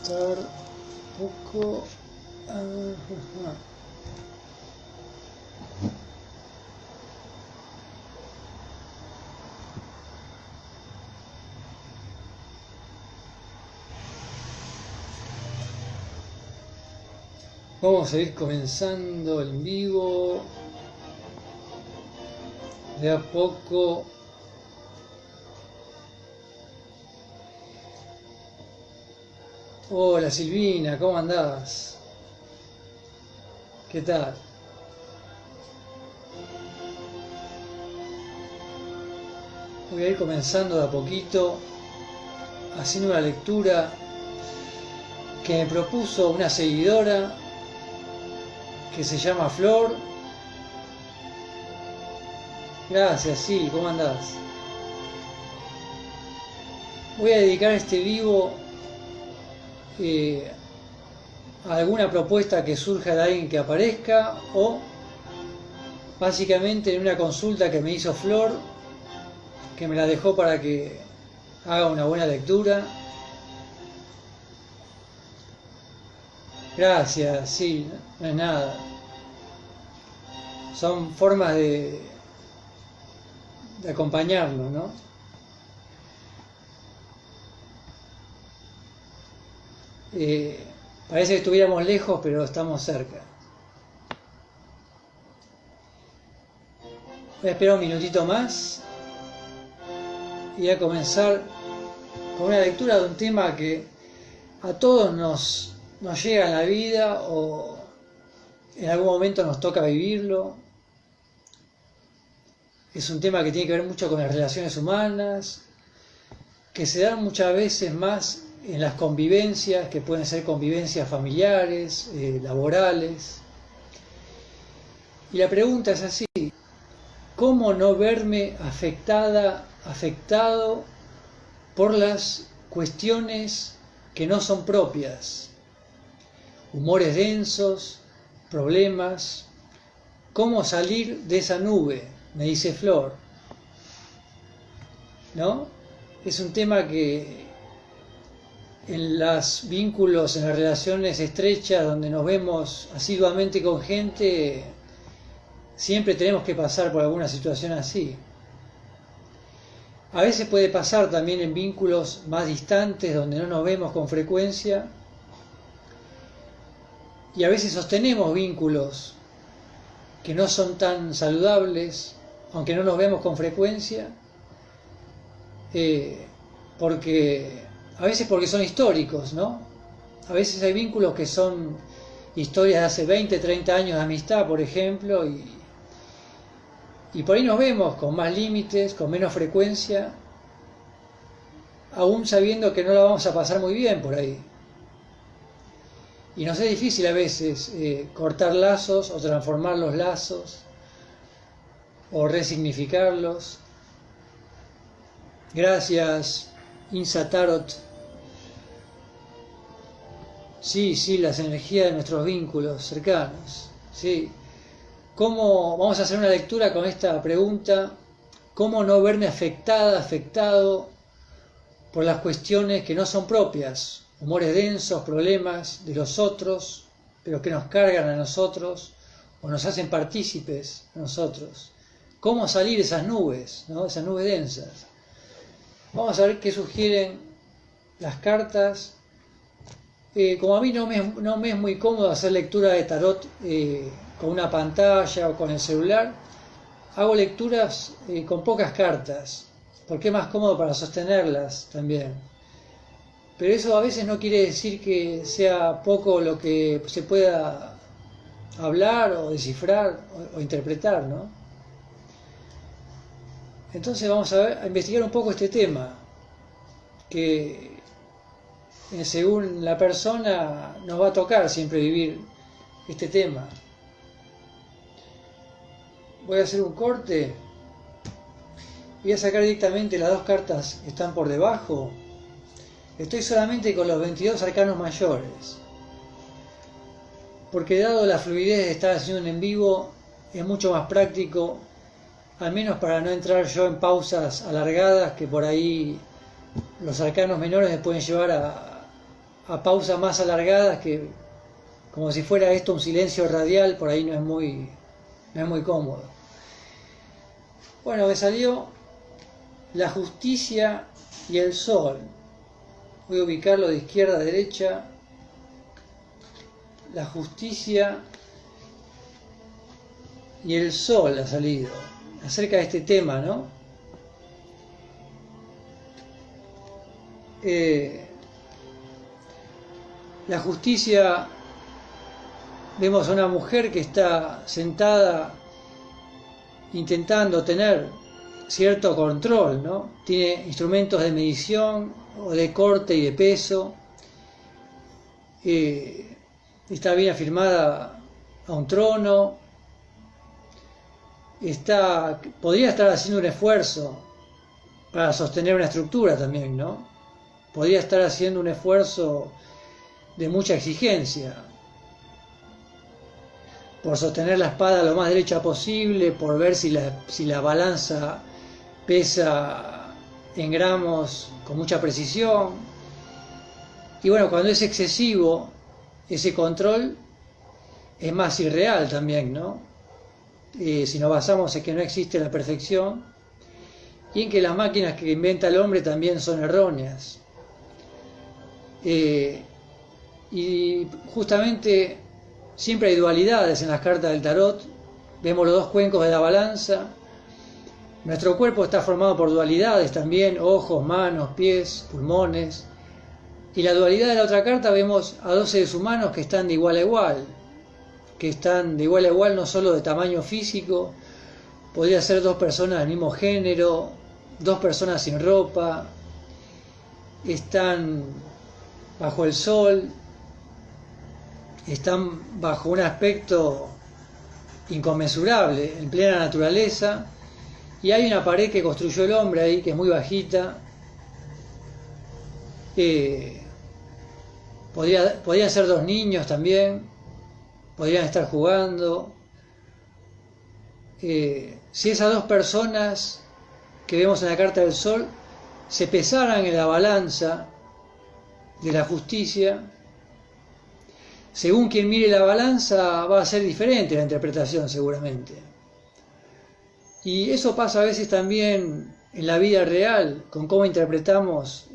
estar un poco... Vamos a ir comenzando en vivo de a poco. Hola Silvina, ¿cómo andás? ¿Qué tal? Voy a ir comenzando de a poquito, haciendo una lectura que me propuso una seguidora que se llama Flor. Gracias, sí, ¿cómo andás? Voy a dedicar este vivo a alguna propuesta que surja de alguien que aparezca, o básicamente en una consulta que me hizo Flor, que me la dejó para que haga una buena lectura. Gracias, sí, no es nada. Son formas de acompañarnos, ¿no? Parece que estuviéramos lejos, pero estamos cerca. Voy a esperar un minutito más y voy a comenzar con una lectura de un tema que a todos nos llega en la vida, o en algún momento nos toca vivirlo. Es un tema que tiene que ver mucho con las relaciones humanas, que se dan muchas veces más en las convivencias, que pueden ser convivencias familiares, laborales. Y la pregunta es así: ¿cómo no verme afectado por las cuestiones que no son propias? Humores densos, problemas. ¿Cómo salir de esa nube? Me dice Flor. ¿No? Es un tema que en los vínculos, en las relaciones estrechas, donde nos vemos asiduamente con gente, siempre tenemos que pasar por alguna situación así. A veces puede pasar también en vínculos más distantes, donde no nos vemos con frecuencia, y a veces sostenemos vínculos que no son tan saludables, aunque no nos vemos con frecuencia, porque son históricos, ¿no? A veces hay vínculos que son historias de hace 20, 30 años de amistad, por ejemplo, y por ahí nos vemos con más límites, con menos frecuencia, aún sabiendo que no la vamos a pasar muy bien por ahí. Y nos es difícil a veces cortar lazos, o transformar los lazos, o resignificarlos. Gracias, Insa Tarot. Sí, las energías de nuestros vínculos cercanos. Sí. Vamos a hacer una lectura con esta pregunta: ¿cómo no verme afectado por las cuestiones que no son propias? Humores densos, problemas de los otros, pero que nos cargan a nosotros o nos hacen partícipes a nosotros. ¿Cómo salir de esas nubes, ¿no? Esas nubes densas? Vamos a ver qué sugieren las cartas. Como a mí no me es muy cómodo hacer lectura de tarot con una pantalla o con el celular, hago lecturas con pocas cartas, porque es más cómodo para sostenerlas también. Pero eso a veces no quiere decir que sea poco lo que se pueda hablar o descifrar o interpretar, ¿no? Entonces vamos a investigar un poco este tema, que según la persona nos va a tocar siempre vivir este tema. Voy a hacer un corte. Voy a sacar directamente las dos cartas que están por debajo. Estoy solamente con los 22 arcanos mayores, porque dado la fluidez de estar haciendo un en vivo, es mucho más práctico, al menos para no entrar yo en pausas alargadas, que por ahí los arcanos menores me pueden llevar a pausas más alargadas que como si fuera esto un silencio radial, por ahí no es muy cómodo. Bueno, me salió la justicia y el sol. Voy a ubicarlo de izquierda a derecha. La justicia y el sol ha salido. Acerca de este tema, ¿no? La justicia, vemos a una mujer que está sentada intentando tener cierto control, ¿no? Tiene instrumentos de medición o de corte y de peso. Está bien afirmada a un trono. Podría estar haciendo un esfuerzo para sostener una estructura también, ¿no? Podría estar haciendo un esfuerzo de mucha exigencia por sostener la espada lo más derecha posible, por ver si la balanza pesa en gramos con mucha precisión. Y bueno, cuando es excesivo ese control, es más irreal también, ¿no? Si nos basamos en que no existe la perfección y en que las máquinas que inventa el hombre también son erróneas. Y justamente siempre hay dualidades en las cartas del tarot. Vemos los dos cuencos de la balanza. Nuestro cuerpo está formado por dualidades también, ojos, manos, pies, pulmones. Y la dualidad de la otra carta vemos a dos seres humanos que están de igual a igual. Que están de igual a igual no solo de tamaño físico, podría ser dos personas del mismo género, dos personas sin ropa, están bajo el sol, están bajo un aspecto inconmensurable, en plena naturaleza, y hay una pared que construyó el hombre ahí, que es muy bajita. Podrían ser dos niños también, podrían estar jugando. Si esas dos personas que vemos en la carta del sol se pesaran en la balanza de la justicia, según quien mire la balanza va a ser diferente la interpretación seguramente. Y eso pasa a veces también en la vida real, con cómo interpretamos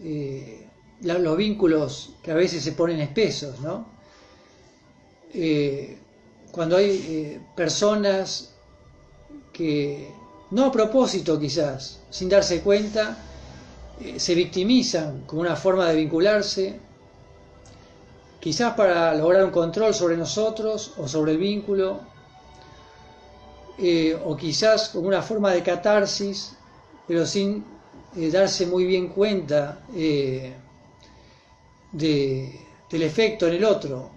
los vínculos que a veces se ponen espesos, ¿no? Cuando hay personas que, no a propósito quizás, sin darse cuenta, se victimizan como una forma de vincularse, quizás para lograr un control sobre nosotros o sobre el vínculo, o quizás como una forma de catarsis, pero sin darse muy bien cuenta del efecto en el otro,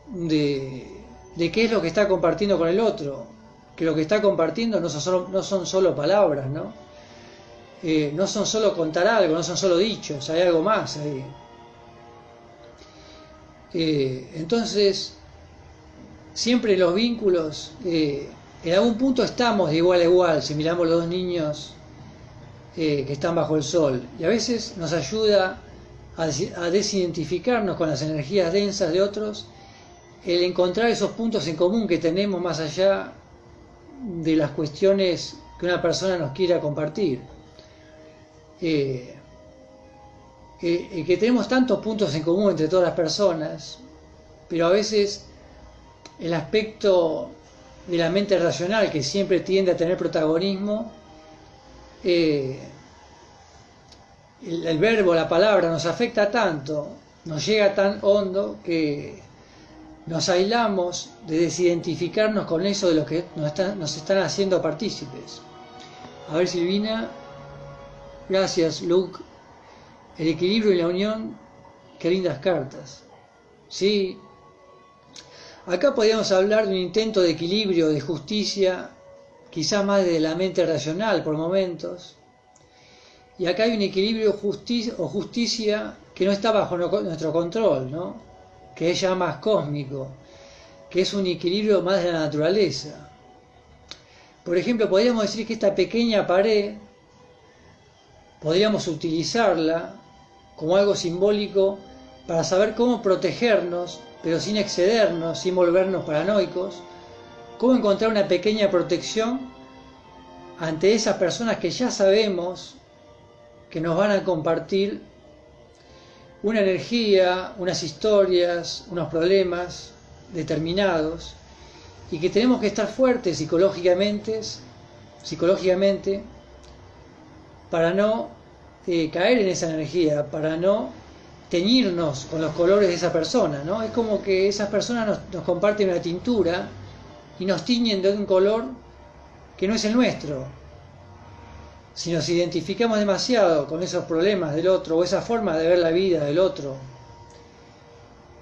de qué es lo que está compartiendo con el otro, que lo que está compartiendo no son solo palabras, ¿no? No son solo contar algo, no son solo dichos, hay algo más ahí. Entonces, siempre en los vínculos, en algún punto estamos de igual a igual, si miramos los dos niños que están bajo el sol, y a veces nos ayuda a desidentificarnos con las energías densas de otros, el encontrar esos puntos en común que tenemos más allá de las cuestiones que una persona nos quiera compartir. Que tenemos tantos puntos en común entre todas las personas, pero a veces el aspecto de la mente racional, que siempre tiende a tener protagonismo, el verbo, la palabra, nos afecta tanto, nos llega tan hondo, que nos aislamos de desidentificarnos con eso de lo que nos están haciendo partícipes. A ver, Silvina. Gracias, Luke. El equilibrio y la unión, qué lindas cartas. Sí. Acá podríamos hablar de un intento de equilibrio, de justicia, quizás más de la mente racional por momentos. Y acá hay un equilibrio o justicia que no está bajo nuestro control, ¿no? Que es ya más cósmico, que es un equilibrio más de la naturaleza. Por ejemplo, podríamos decir que esta pequeña pared podríamos utilizarla como algo simbólico para saber cómo protegernos, pero sin excedernos, sin volvernos paranoicos, cómo encontrar una pequeña protección ante esas personas que ya sabemos que nos van a compartir una energía, unas historias, unos problemas determinados, y que tenemos que estar fuertes psicológicamente para no caer en esa energía, para no teñirnos con los colores de esa persona, ¿no? Es como que esas personas nos comparten una tintura y nos tiñen de un color que no es el nuestro. Si nos identificamos demasiado con esos problemas del otro o esa forma de ver la vida del otro,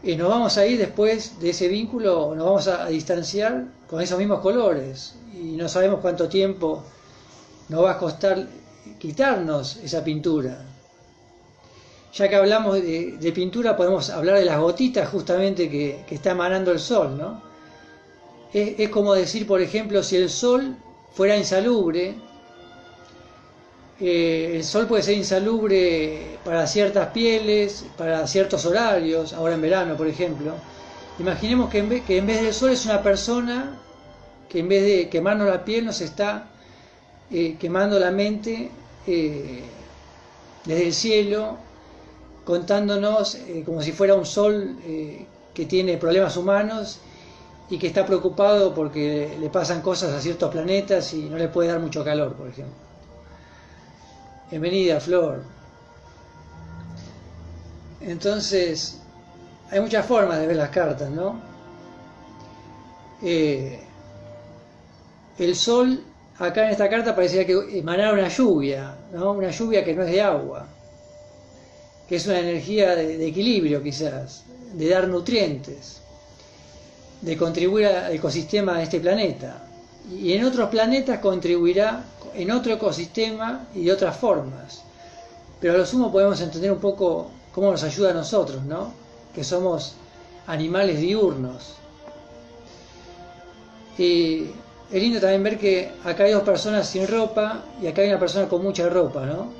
nos vamos a ir después de ese vínculo, nos vamos a distanciar con esos mismos colores y no sabemos cuánto tiempo nos va a costar quitarnos esa pintura. Ya que hablamos de pintura, podemos hablar de las gotitas justamente que está emanando el sol, ¿no? Es como decir, por ejemplo, si el sol fuera insalubre, el sol puede ser insalubre para ciertas pieles, para ciertos horarios, ahora en verano, por ejemplo. Imaginemos que en vez del sol es una persona que en vez de quemarnos la piel nos está quemando la mente desde el cielo, contándonos como si fuera un sol que tiene problemas humanos y que está preocupado porque le pasan cosas a ciertos planetas y no le puede dar mucho calor, por ejemplo. Bienvenida, Flor. Entonces, hay muchas formas de ver las cartas, ¿no? El sol, acá en esta carta parecía que emanara una lluvia, ¿no? Una lluvia que no es de agua, que es una energía de equilibrio quizás, de dar nutrientes, de contribuir al ecosistema de este planeta. Y en otros planetas contribuirá en otro ecosistema y de otras formas. Pero a lo sumo podemos entender un poco cómo nos ayuda a nosotros, ¿no? Que somos animales diurnos. Y es lindo también ver que acá hay dos personas sin ropa y acá hay una persona con mucha ropa, ¿no?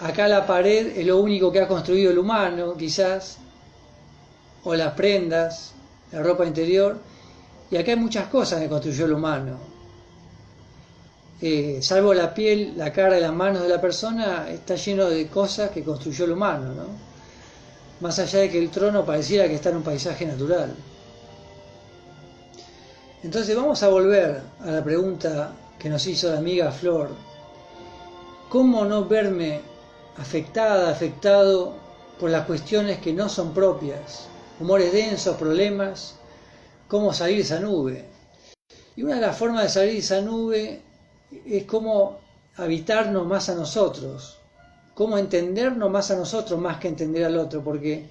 Acá la pared es lo único que ha construido el humano, quizás, o las prendas, la ropa interior, y acá hay muchas cosas que construyó el humano. Salvo la piel, la cara y las manos de la persona, está lleno de cosas que construyó el humano, ¿no? Más allá de que el trono pareciera que está en un paisaje natural. Entonces vamos a volver a la pregunta que nos hizo la amiga Flor. ¿Cómo no verme afectado por las cuestiones que no son propias? Humores densos, problemas, ¿cómo salir de esa nube? Y una de las formas de salir de esa nube es cómo habitarnos más a nosotros, cómo entendernos más a nosotros más que entender al otro, porque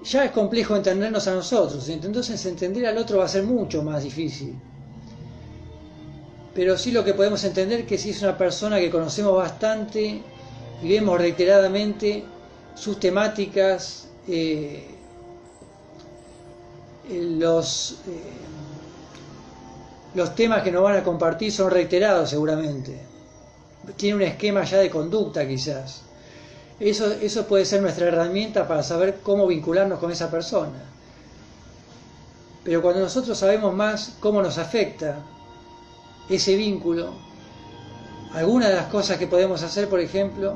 ya es complejo entendernos a nosotros, entonces entender al otro va a ser mucho más difícil. Pero sí lo que podemos entender es que si es una persona que conocemos bastante y vemos reiteradamente sus temáticas, los temas que nos van a compartir son reiterados seguramente. Tiene un esquema ya de conducta quizás. Eso puede ser nuestra herramienta para saber cómo vincularnos con esa persona. Pero cuando nosotros sabemos más cómo nos afecta ese vínculo, algunas de las cosas que podemos hacer, por ejemplo,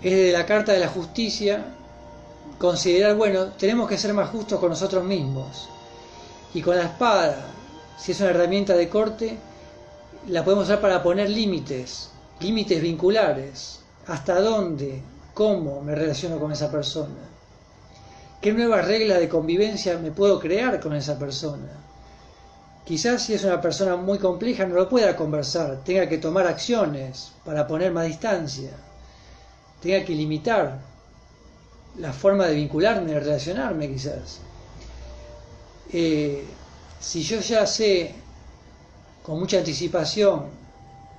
es desde la carta de la justicia considerar, bueno, tenemos que ser más justos con nosotros mismos. Y con la espada, si es una herramienta de corte, la podemos usar para poner límites vinculares. ¿Hasta dónde? ¿Cómo me relaciono con esa persona? ¿Qué nuevas reglas de convivencia me puedo crear con esa persona? Quizás si es una persona muy compleja no lo pueda conversar, tenga que tomar acciones para poner más distancia, tenga que limitar la forma de vincularme, de relacionarme quizás. Si yo ya sé con mucha anticipación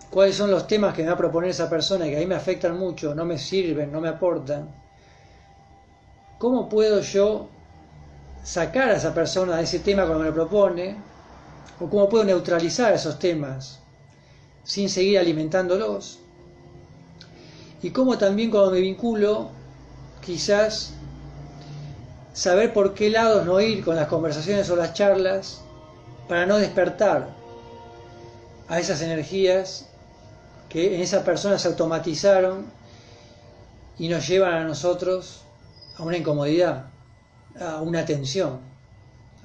cuáles son los temas que me va a proponer esa persona y que a mí me afectan mucho, no me sirven, no me aportan, ¿cómo puedo yo sacar a esa persona de ese tema cuando me lo propone? ¿O cómo puedo neutralizar esos temas sin seguir alimentándolos? Y cómo también cuando me vinculo, quizás saber por qué lados no ir con las conversaciones o las charlas para no despertar a esas energías que en esa persona se automatizaron y nos llevan a nosotros a una incomodidad, a una tensión,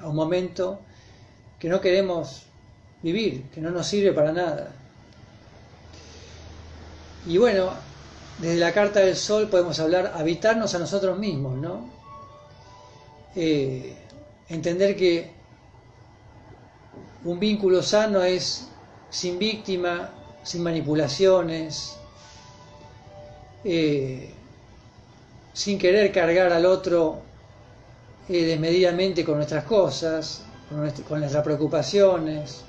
a un momento que no queremos vivir, que no nos sirve para nada. Y bueno, desde la carta del Sol podemos hablar, habitarnos a nosotros mismos, ¿no? Entender que un vínculo sano es sin víctima, sin manipulaciones, sin querer cargar al otro desmedidamente con nuestras cosas, con nuestras preocupaciones.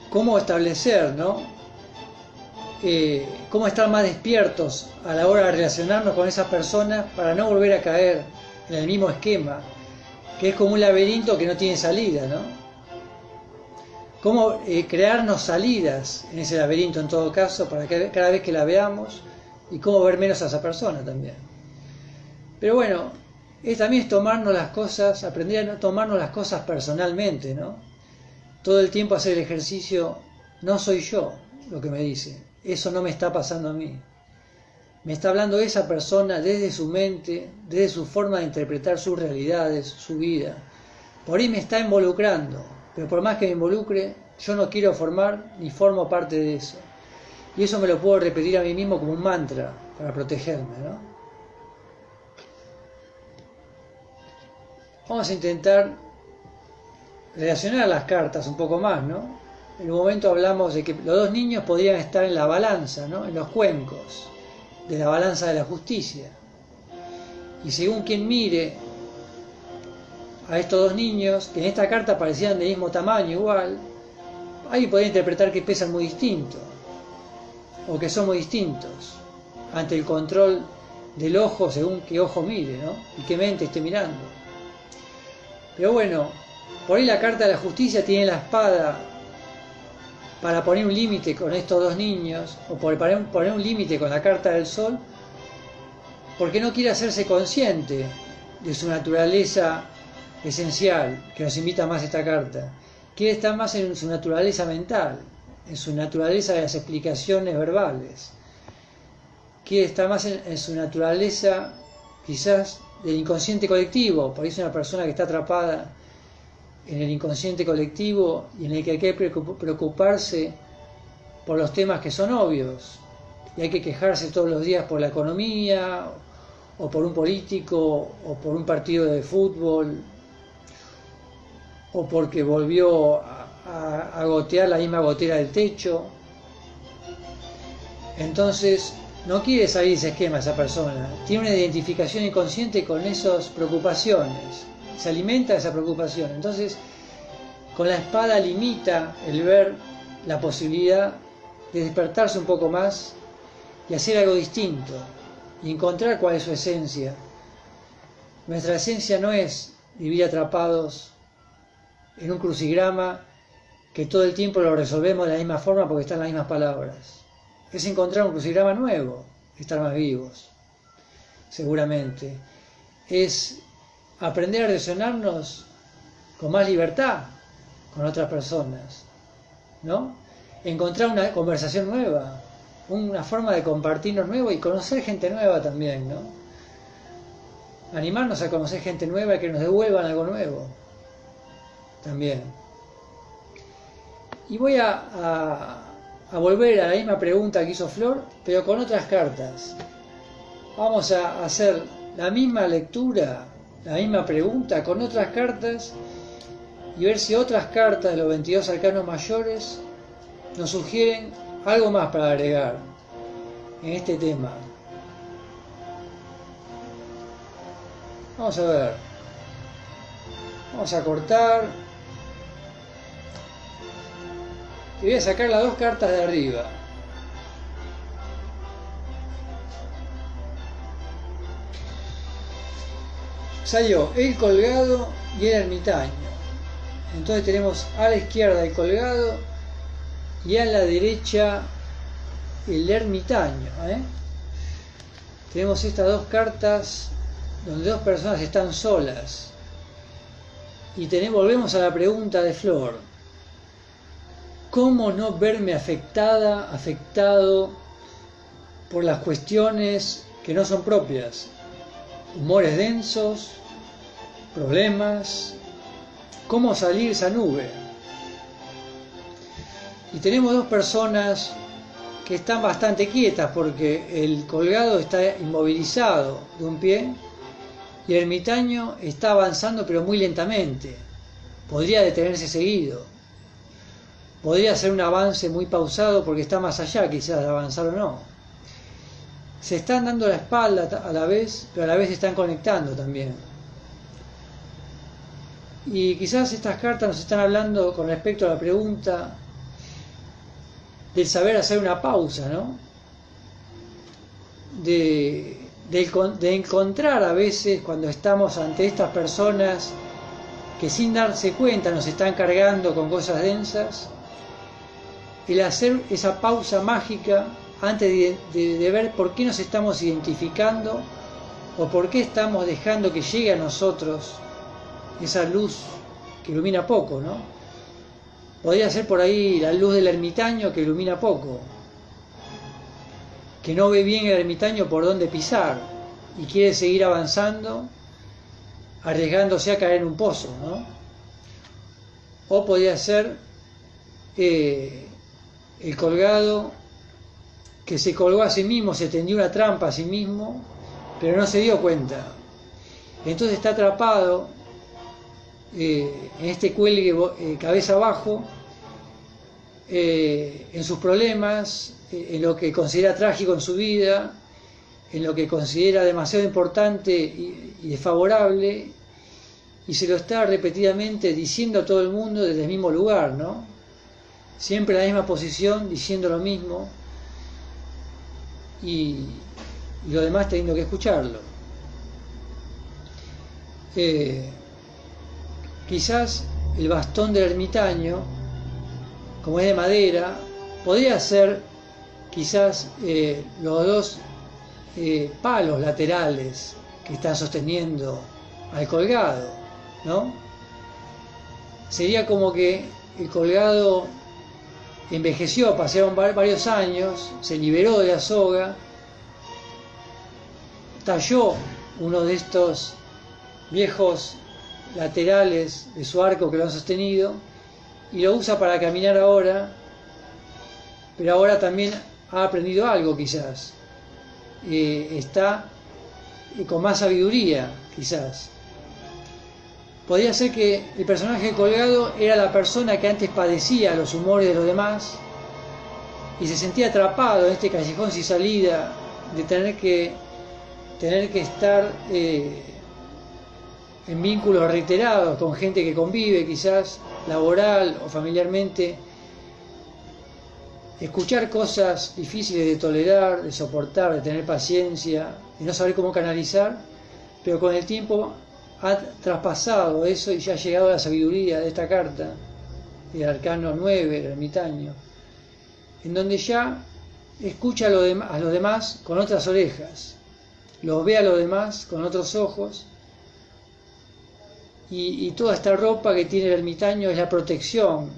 Cómo establecer, ¿no? Cómo estar más despiertos a la hora de relacionarnos con esas personas para no volver a caer en el mismo esquema, que es como un laberinto que no tiene salida, ¿no? Cómo crearnos salidas en ese laberinto en todo caso, para que cada vez que la veamos, y cómo ver menos a esa persona también. Pero bueno, también es tomarnos las cosas, aprender a tomarnos las cosas personalmente, ¿no? Todo el tiempo hacer el ejercicio, no soy yo lo que me dice, eso no me está pasando a mí. Me está hablando esa persona desde su mente, desde su forma de interpretar sus realidades, su vida. Por ahí me está involucrando, pero por más que me involucre, yo no quiero formar ni formo parte de eso. Y eso me lo puedo repetir a mí mismo como un mantra para protegerme, ¿no? Vamos a intentar relacionar las cartas un poco más, ¿no? En un momento hablamos de que los dos niños podrían estar en la balanza, ¿no? En los cuencos de la balanza de la justicia. Y según quien mire a estos dos niños, que en esta carta parecían del mismo tamaño igual, alguien podría interpretar que pesan muy distinto, o que son muy distintos, ante el control del ojo según qué ojo mire, ¿no? Y qué mente esté mirando. Pero bueno, por ahí la carta de la justicia tiene la espada para poner un límite con estos dos niños, o para poner un límite con la carta del Sol, porque no quiere hacerse consciente de su naturaleza esencial, que nos invita más esta carta. Quiere estar más en su naturaleza mental, en su naturaleza de las explicaciones verbales. Quiere estar más en su naturaleza, quizás, del inconsciente colectivo. Por ahí es una persona que está atrapada en el inconsciente colectivo y en el que hay que preocuparse por los temas que son obvios. Y hay que quejarse todos los días por la economía, o por un político, o por un partido de fútbol, o porque volvió a gotear la misma gotera del techo. Entonces, no quiere salir de ese esquema esa persona. Tiene una identificación inconsciente con esas preocupaciones. Se alimenta de esa preocupación. Entonces, con la espada limita el ver la posibilidad de despertarse un poco más y hacer algo distinto y encontrar cuál es su esencia. Nuestra esencia no es vivir atrapados en un crucigrama que todo el tiempo lo resolvemos de la misma forma porque están las mismas palabras. Es encontrar un crucigrama nuevo, estar más vivos, seguramente. Es aprender a relacionarnos con más libertad con otras personas, ¿no? Encontrar una conversación nueva, una forma de compartirnos nuevo y conocer gente nueva también, ¿no? Animarnos a conocer gente nueva y que nos devuelvan algo nuevo también. Y voy a volver a la misma pregunta que hizo Flor, pero con otras cartas. Vamos a hacer la misma lectura, la misma pregunta con otras cartas y ver si otras cartas de los 22 arcanos mayores nos sugieren algo más para agregar en este tema. Vamos a ver. Vamos a cortar. Y voy a sacar las dos cartas de arriba. Salió el colgado y el ermitaño. Entonces tenemos a la izquierda el colgado y a la derecha el ermitaño. Tenemos estas dos cartas donde dos personas están solas. Y volvemos a la pregunta de Flor. ¿Cómo no verme afectado por las cuestiones que no son propias? Humores densos, problemas. ¿Cómo salir esa nube? Y tenemos dos personas que están bastante quietas porque el colgado está inmovilizado de un pie y el ermitaño está avanzando pero muy lentamente. Podría detenerse seguido. Podría ser un avance muy pausado porque está más allá quizás de avanzar o no. Se están dando la espalda a la vez, pero a la vez se están conectando también. Y quizás estas cartas nos están hablando con respecto a la pregunta del saber hacer una pausa, ¿no? De encontrar a veces cuando estamos ante estas personas que sin darse cuenta nos están cargando con cosas densas, el hacer esa pausa mágica antes de ver por qué nos estamos identificando o por qué estamos dejando que llegue a nosotros esa luz que ilumina poco, ¿no? Podría ser por ahí la luz del ermitaño que ilumina poco, que no ve bien el ermitaño por dónde pisar y quiere seguir avanzando, arriesgándose a caer en un pozo, ¿no? O podría ser el colgado que se colgó a sí mismo, se tendió una trampa a sí mismo, pero no se dio cuenta. Entonces está atrapado en este cuelgue cabeza abajo, en sus problemas, en lo que considera trágico en su vida, en lo que considera demasiado importante y desfavorable, y se lo está repetidamente diciendo a todo el mundo desde el mismo lugar, ¿no? Siempre en la misma posición, diciendo lo mismo, y los demás teniendo que escucharlo. Quizás el bastón del ermitaño, como es de madera, podría ser quizás los dos palos laterales que están sosteniendo al colgado, ¿no? Sería como que el colgado envejeció, pasaron varios años, se liberó de la soga, talló uno de estos viejos laterales de su arco que lo han sostenido y lo usa para caminar ahora, pero ahora también ha aprendido algo quizás, está con más sabiduría quizás. Podría ser que el personaje colgado era la persona que antes padecía los humores de los demás y se sentía atrapado en este callejón sin salida de tener que estar en vínculos reiterados con gente que convive quizás laboral o familiarmente, escuchar cosas difíciles de tolerar, de soportar, de tener paciencia, de no saber cómo canalizar, pero con el tiempo ha traspasado eso y ya ha llegado a la sabiduría de esta carta, el arcano 9, el ermitaño, en donde ya escucha a los demás con otras orejas, los ve a los demás con otros ojos, y toda esta ropa que tiene el ermitaño es la protección,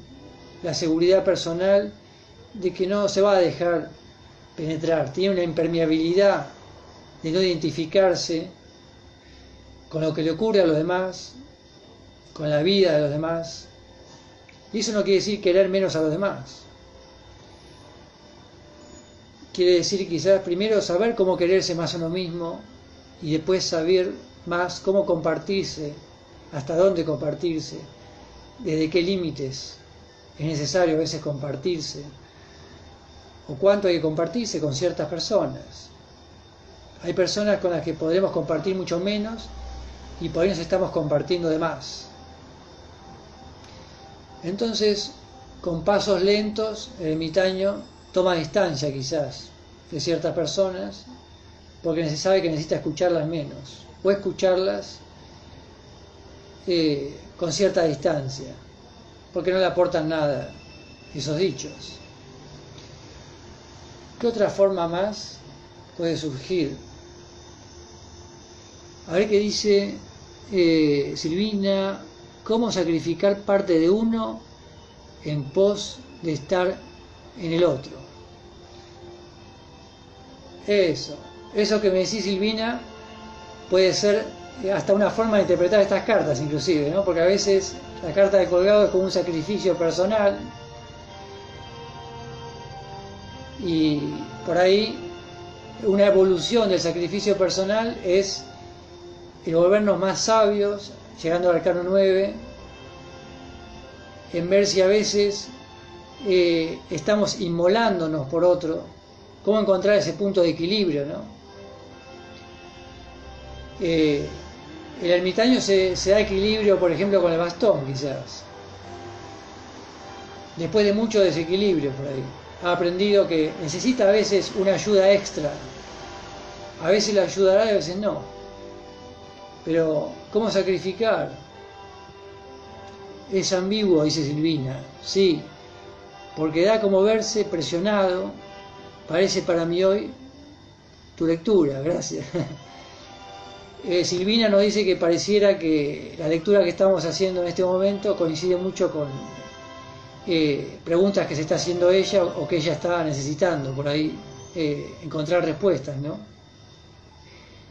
la seguridad personal de que no se va a dejar penetrar, tiene una impermeabilidad de no identificarse con lo que le ocurre a los demás, con la vida de los demás. Y eso no quiere decir querer menos a los demás. Quiere decir quizás primero saber cómo quererse más a uno mismo y después saber más cómo compartirse, hasta dónde compartirse, desde qué límites es necesario a veces compartirse, o cuánto hay que compartirse con ciertas personas. Hay personas con las que podremos compartir mucho menos y por ahí nos estamos compartiendo de más. Entonces, con pasos lentos, el ermitaño toma distancia quizás de ciertas personas porque se sabe que necesita escucharlas menos o escucharlas con cierta distancia porque no le aportan nada esos dichos. ¿Qué otra forma más puede surgir? A ver qué dice Silvina. ¿Cómo sacrificar parte de uno en pos de estar en el otro? Eso que me decís, Silvina, puede ser hasta una forma de interpretar estas cartas, inclusive, ¿no? Porque a veces la carta del colgado es como un sacrificio personal, y por ahí una evolución del sacrificio personal es el volvernos más sabios, llegando al arcano 9, en ver si a veces estamos inmolándonos por otro, cómo encontrar ese punto de equilibrio, ¿no? El ermitaño se da equilibrio, por ejemplo, con el bastón, quizás, después de mucho desequilibrio por ahí. Ha aprendido que necesita a veces una ayuda extra, a veces la ayudará y a veces no. Pero, ¿cómo sacrificar? Es ambiguo, dice Silvina. Sí, porque da como verse presionado. Parece para mí hoy tu lectura, gracias. Silvina nos dice que pareciera que la lectura que estamos haciendo en este momento coincide mucho con preguntas que se está haciendo ella o que ella está necesitando por ahí encontrar respuestas, ¿no?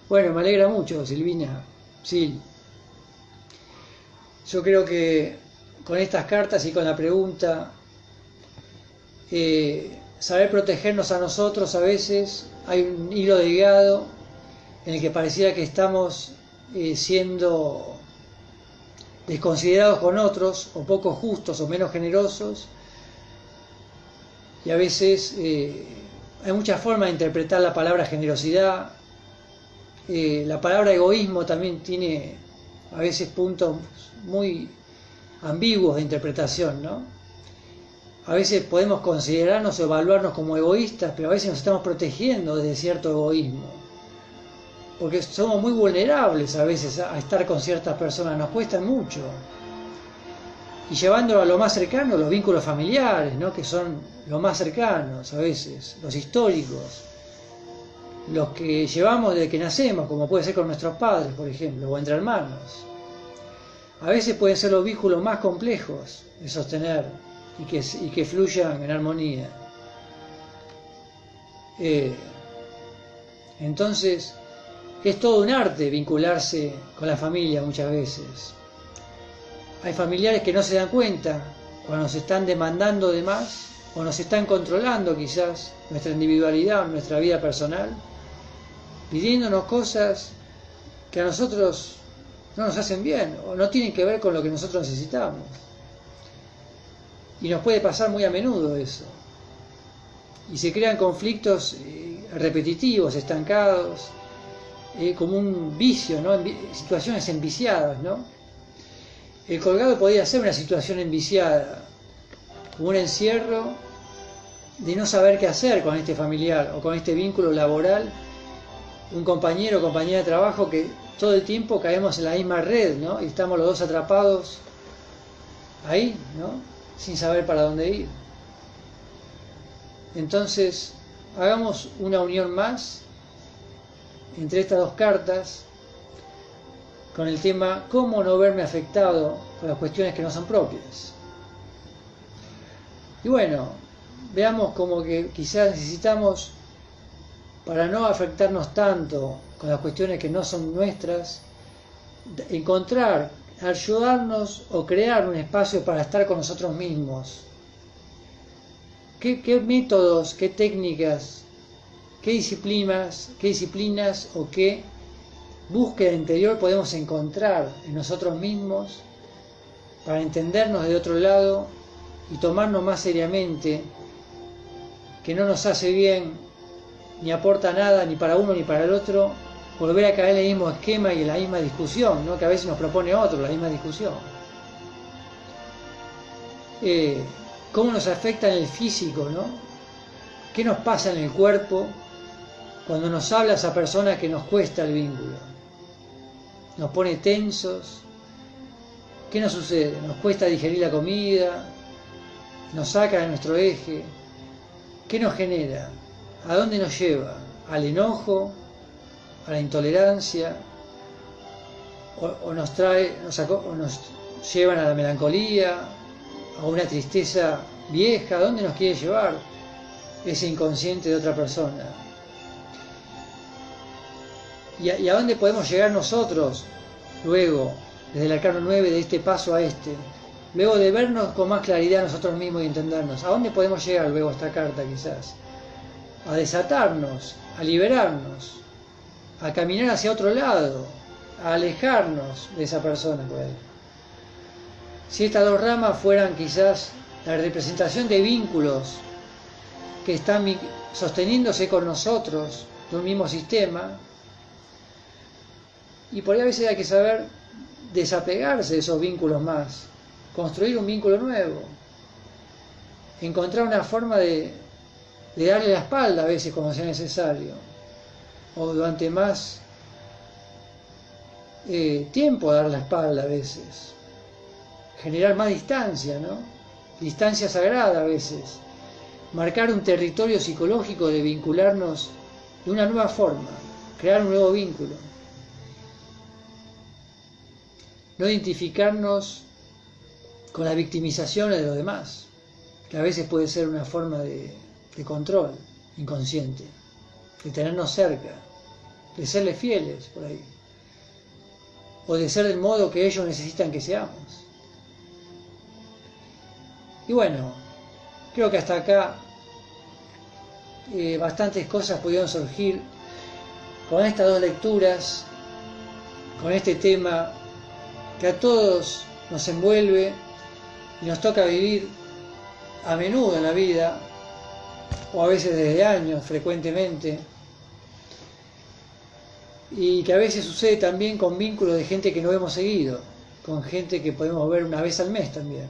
Bueno, me alegra mucho, Silvina. Sí. Yo creo que con estas cartas y con la pregunta, saber protegernos a nosotros, a veces hay un hilo delgado en el que pareciera que estamos siendo desconsiderados con otros, o poco justos, o menos generosos, y a veces hay muchas formas de interpretar la palabra generosidad. La palabra egoísmo también tiene a veces puntos muy ambiguos de interpretación, ¿no? A veces podemos considerarnos o evaluarnos como egoístas, pero a veces nos estamos protegiendo de cierto egoísmo, porque somos muy vulnerables a veces a estar con ciertas personas, nos cuesta mucho. Y llevándolo a lo más cercano, los vínculos familiares, ¿no? Que son los más cercanos a veces, los históricos, los que llevamos desde que nacemos, como puede ser con nuestros padres, por ejemplo, o entre hermanos. A veces pueden ser los vínculos más complejos de sostener y que fluyan en armonía. Entonces, es todo un arte vincularse con la familia muchas veces. Hay familiares que no se dan cuenta cuando nos están demandando de más o nos están controlando quizás nuestra individualidad o nuestra vida personal, pidiéndonos cosas que a nosotros no nos hacen bien o no tienen que ver con lo que nosotros necesitamos. Y nos puede pasar muy a menudo eso. Y se crean conflictos repetitivos, estancados, como un vicio, ¿no? Situaciones enviciadas, ¿no? El colgado podría ser una situación enviciada, como un encierro de no saber qué hacer con este familiar o con este vínculo laboral, un compañero o compañera de trabajo que todo el tiempo caemos en la misma red, ¿no? Y estamos los dos atrapados ahí, ¿no? Sin saber para dónde ir. Entonces, hagamos una unión más entre estas dos cartas con el tema cómo no verme afectado por las cuestiones que no son propias. Y bueno, veamos como que quizás necesitamos, para no afectarnos tanto con las cuestiones que no son nuestras, encontrar, ayudarnos o crear un espacio para estar con nosotros mismos. ¿Qué métodos, qué técnicas, qué disciplinas o qué búsqueda interior podemos encontrar en nosotros mismos para entendernos de otro lado y tomarnos más seriamente, que no nos hace bien ni aporta nada ni para uno ni para el otro, volver a caer en el mismo esquema y en la misma discusión, ¿no? Que a veces nos propone otro, la misma discusión. ¿Cómo nos afecta en el físico, ¿no? ¿Qué nos pasa en el cuerpo cuando nos habla esa persona que nos cuesta el vínculo? Nos pone tensos. ¿Qué nos sucede? Nos cuesta digerir la comida, nos saca de nuestro eje. ¿Qué nos genera? ¿a dónde nos lleva? ¿Al enojo? ¿A la intolerancia? ¿O nos llevan a la melancolía? ¿A una tristeza vieja? ¿A dónde nos quiere llevar ese inconsciente de otra persona? ¿Y a dónde podemos llegar nosotros luego, desde el arcano 9, de este paso a este? Luego de vernos con más claridad nosotros mismos y entendernos, ¿a dónde podemos llegar luego esta carta quizás? A desatarnos, a liberarnos, a caminar hacia otro lado, a alejarnos de esa persona por ahí. Si estas dos ramas fueran quizás la representación de vínculos que están sosteniéndose con nosotros de un mismo sistema, y por ahí a veces hay que saber desapegarse de esos vínculos más, construir un vínculo nuevo, encontrar una forma de darle la espalda a veces cuando sea necesario, o durante más tiempo dar la espalda a veces, generar más distancia, ¿no? Distancia sagrada a veces, marcar un territorio psicológico de vincularnos de una nueva forma, crear un nuevo vínculo, no identificarnos con las victimizaciones de los demás, que a veces puede ser una forma de control inconsciente, de tenernos cerca, de serles fieles por ahí, o de ser del modo que ellos necesitan que seamos. Y bueno, creo que hasta acá bastantes cosas pudieron surgir con estas dos lecturas, con este tema que a todos nos envuelve y nos toca vivir a menudo en la vida, o a veces desde años, frecuentemente, y que a veces sucede también con vínculos de gente que no hemos seguido, con gente que podemos ver una vez al mes también,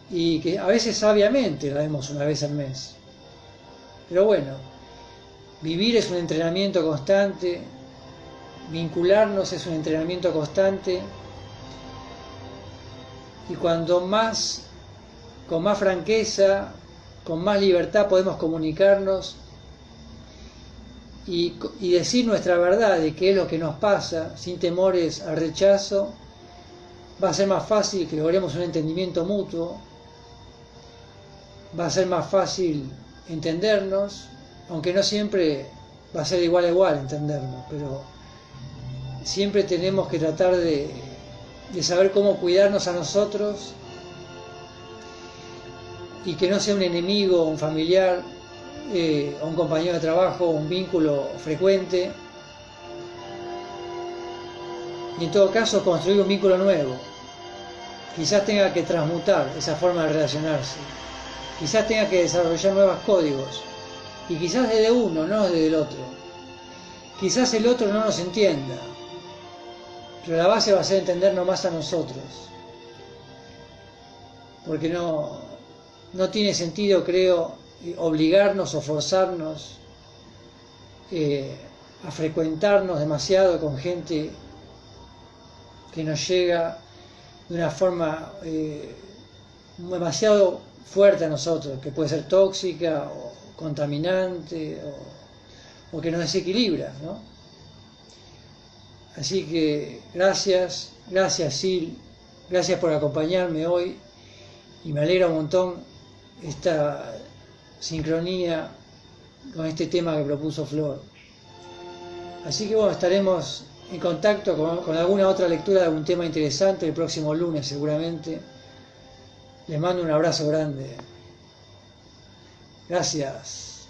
y que a veces sabiamente la vemos una vez al mes. Pero bueno, vivir es un entrenamiento constante, vincularnos es un entrenamiento constante, y cuando más, con más franqueza, con más libertad podemos comunicarnos y decir nuestra verdad de qué es lo que nos pasa, sin temores al rechazo, va a ser más fácil que logremos un entendimiento mutuo, va a ser más fácil entendernos, aunque no siempre va a ser igual a igual entendernos, pero siempre tenemos que tratar de saber cómo cuidarnos a nosotros y que no sea un enemigo, un familiar, o un compañero de trabajo, un vínculo frecuente, y en todo caso construir un vínculo nuevo. Quizás tenga que transmutar esa forma de relacionarse, quizás tenga que desarrollar nuevos códigos, y quizás desde uno, no desde el otro. Quizás el otro no nos entienda, pero la base va a ser entendernos más a nosotros, porque no tiene sentido, creo, obligarnos o forzarnos a frecuentarnos demasiado con gente que nos llega de una forma demasiado fuerte a nosotros, que puede ser tóxica o contaminante o que nos desequilibra, ¿no? Así que gracias Sil, gracias por acompañarme hoy, y me alegra un montón esta sincronía con este tema que propuso Flor. Así que bueno, estaremos en contacto con alguna otra lectura de algún tema interesante el próximo lunes seguramente. Les mando un abrazo grande. Gracias.